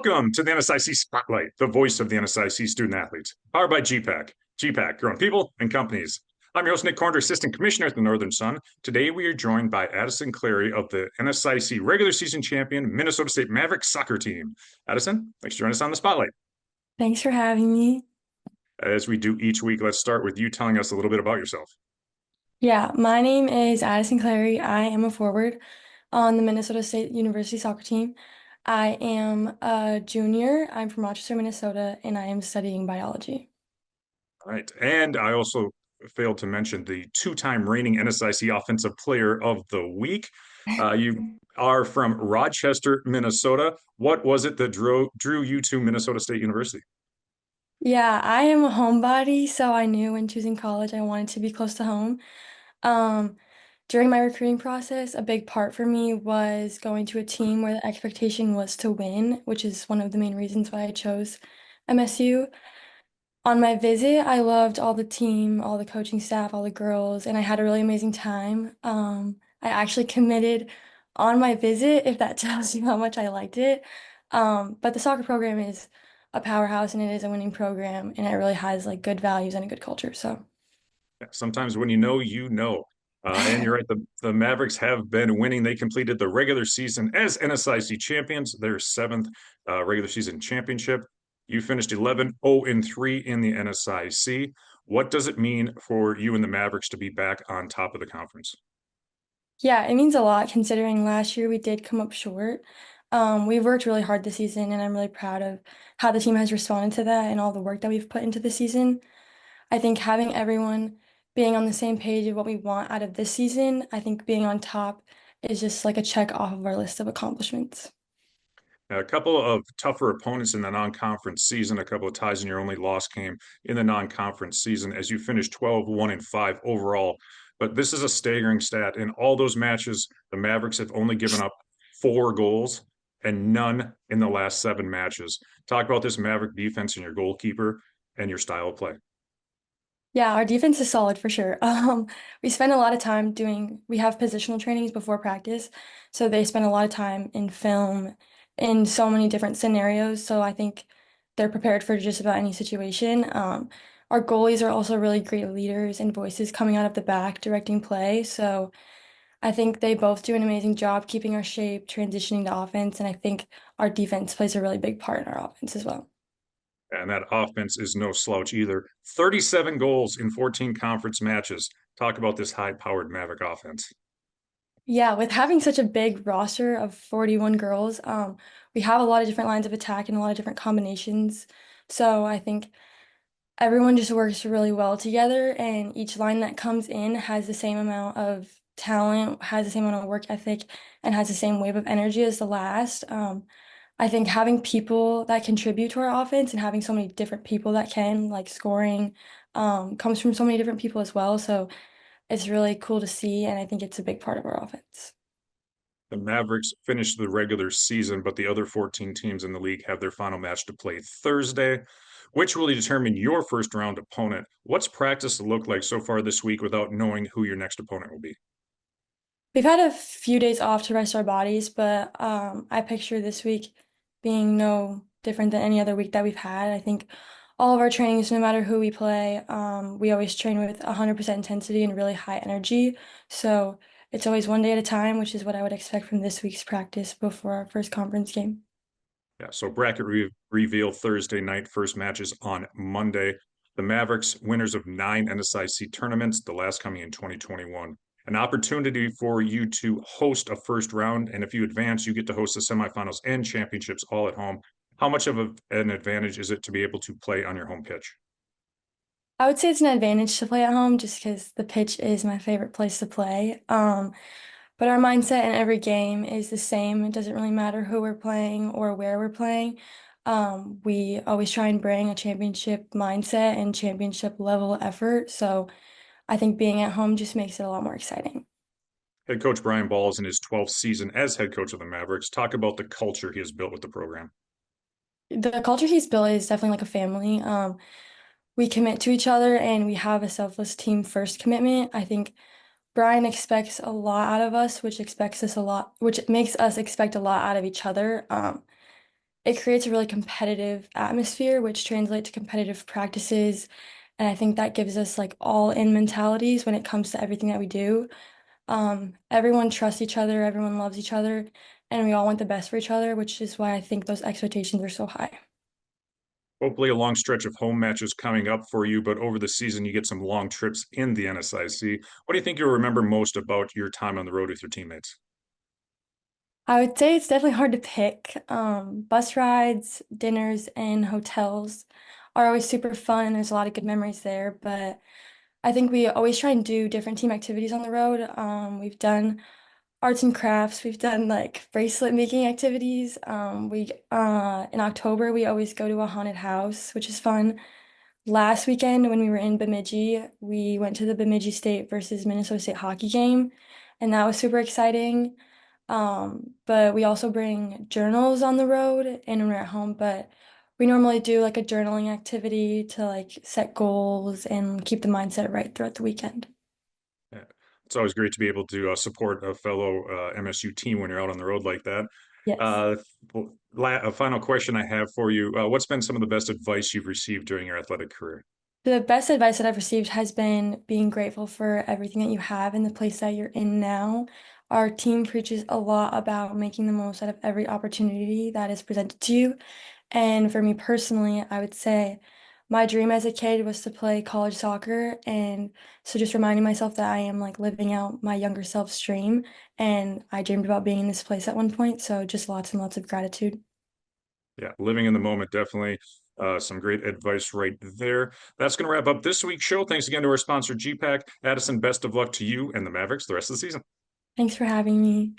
Welcome to the NSIC Spotlight, the voice of the NSIC student athletes, powered by gpac. gpac, growing people and companies. I'm your host, Nick Corner, Assistant Commissioner at the Northern Sun. Today, we are joined by Addison Clarey of the NSIC regular season champion Minnesota State Mavericks soccer team. Addison, thanks for joining us on the Spotlight. Thanks for having me. As we do each week, let's start with you telling us a little bit about yourself. Yeah, my name is Addison Clarey. I am a forward on the Minnesota State University soccer team. I am a junior. I'm from Rochester, Minnesota, and I am studying biology. All right. And I also failed to mention the two-time reigning NSIC Offensive Player of the Week. You are from Rochester, Minnesota. What was it that drew you to Minnesota State University? Yeah, I am a homebody, so I knew when choosing college I wanted to be close to home. Um, During my recruiting process, a big part for me was going to a team where the expectation was to win, which is one of the main reasons why I chose MSU. On my visit, I loved all the team, all the coaching staff, all the girls, and I had a really amazing time. I actually committed on my visit, if that tells you how much I liked it. But the soccer program is a powerhouse and it is a winning program, and it really has like good values and a good culture. So, Yeah, sometimes when you know, you know. And you're right, the Mavericks have been winning. They completed the regular season as NSIC champions, their seventh regular season championship. You finished 11-0-3 in the NSIC. What does it mean for you and the Mavericks to be back on top of the conference? yeah, it means a lot considering last year we did come up short. We've worked really hard this season, and I'm really proud of how the team has responded to that and all the work that we've put into the season. I think having everyone being on the same page of what we want out of this season, I think being on top is just like a check off of our list of accomplishments. A couple of tougher opponents in the non-conference season, a couple of ties in your only loss came in the non-conference season as you finished 12-1-5 overall. But this is a staggering stat. In all those matches, the Mavericks have only given up 4 goals and none in the last 7 matches. Talk about this Maverick defense and your goalkeeper and your style of play. Yeah, our defense is solid for sure. We spend a lot of time we have positional trainings before practice, so they spend a lot of time in film in so many different scenarios. So I think they're prepared for just about any situation. Our goalies are also really great leaders and voices coming out of the back, directing play. So I think they both do an amazing job keeping our shape, transitioning to offense, and I think our defense plays a really big part in our offense as well. And that offense is no slouch either. 37 goals in 14 conference matches. Talk about this high-powered Maverick offense. Yeah, with having such a big roster of 41 girls, we have a lot of different lines of attack and a lot of different combinations. So I think everyone just works really well together, and each line that comes in has the same amount of talent, has the same amount of work ethic, and has the same wave of energy as the last. I think having people that contribute to our offense and having so many different people that can, like scoring, comes from so many different people as well. So it's really cool to see, and I think it's a big part of our offense. The Mavericks finished the regular season, but the other 14 teams in the league have their final match to play Thursday, which will determine your first round opponent. What's practice look like so far this week without knowing who your next opponent will be? We've had a few days off to rest our bodies, but I picture this week being no different than any other week that we've had. I think all of our trainings, no matter who we play, we always train with 100% intensity and really high energy. So it's always one day at a time, which is what I would expect from this week's practice before our first conference game. Yeah, so bracket reveal Thursday night, first matches on Monday. The Mavericks, winners of 9 NSIC tournaments, the last coming in 2021. An opportunity for you to host a first round, and if you advance, you get to host the semifinals and championships all at home. How much of an advantage is it to be able to play on your home pitch? I would say it's an advantage to play at home just because the pitch is my favorite place to play. But our mindset in every game is the same. It doesn't really matter who we're playing or where we're playing. We always try and bring a championship mindset and championship level effort. So I think being at home just makes it a lot more exciting. Head coach Brian Ball is in his 12th season as head coach of the Mavericks. Talk about the culture he has built with the program. The culture he's built is definitely like a family. We commit to each other and we have a selfless team first commitment. I think Brian expects a lot out of us, which makes us expect a lot out of each other. it creates a really competitive atmosphere, which translates to competitive practices. And I think that gives us like all in mentalities when it comes to everything that we do. Everyone trusts each other, everyone loves each other, and we all want the best for each other, which is why I think those expectations are so high. Hopefully, a long stretch of home matches coming up for you, but over the season, you get some long trips in the NSIC. What do you think you'll remember most about your time on the road with your teammates? I would say it's definitely hard to pick. Bus rides, dinners, and hotels are always super fun. There's a lot of good memories there, but I think we always try and do different team activities on the road. We've done arts and crafts. We've done like bracelet making activities. We in October we always go to a haunted house, which is fun. Last weekend when we were in Bemidji, we went to the Bemidji State versus Minnesota State hockey game, and that was super exciting. But we also bring journals on the road and when we're at home, but we normally do like a journaling activity to like set goals and keep the mindset right throughout the weekend. Yeah. It's always great to be able to support a fellow MSU team when you're out on the road like that. Yes. Uh, a final question I have for you. What's been some of the best advice you've received during your athletic career? The best advice that I've received has been being grateful for everything that you have in the place that you're in now. Our team preaches a lot about making the most out of every opportunity that is presented to you. And for me personally, I would say my dream as a kid was to play college soccer. And so just reminding myself that I am like living out my younger self's dream. And I dreamed about being in this place at one point. So just lots and lots of gratitude. Yeah, living in the moment, definitely. Some great advice right there. That's going to wrap up this week's show. Thanks again to our sponsor, gpac. Addison, best of luck to you and the Mavericks the rest of the season. Thanks for having me.